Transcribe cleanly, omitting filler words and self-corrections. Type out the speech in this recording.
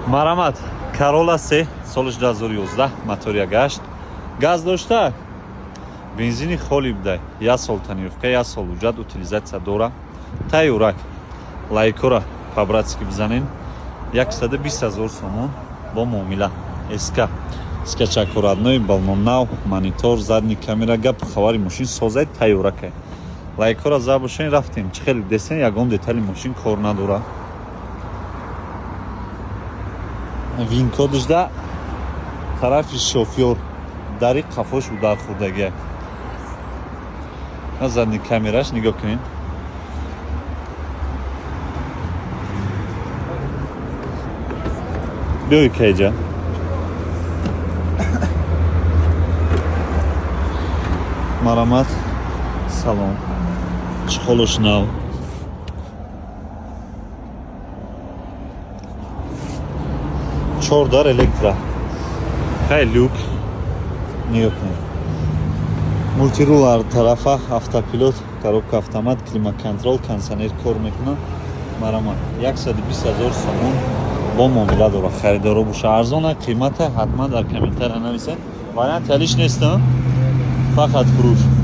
Марамат, Corolla 3 солиш 2011 мотория гашт. Газ дошта. Бензини холӣ буда. 1 сол танировка, 1 сол уҷат утилизатсия дора. Тайюрак. Лайкора фабратски бизанин. 120,000 сомон бо муомила. СК. Скачакорадной, балнонав, монитор, задни камера, гап хабари мошин созай тайюракай. Лайкора забошин рафтем. Чихел десен ягон детали мошин кор надора. Винкодышда тарафи шофёр дари қафош удар хӯрдагия. Задни камераш нигоҳ кунед. Биёй кайҷа. Марамат. Салом. Чихолош нав. Чордар электро. Хай люк. Нигоҳ кунед. Мультирул тарафа, автопилот, коробка автомат, климат-контрол, кондиционер кор мекунад. Марамат 120,000 сомон бо муомила дора. Харидоро боша арзона, қимата ҳатман дар комментария нависед. Вариант ялиш нестам. Фақат фурӯш.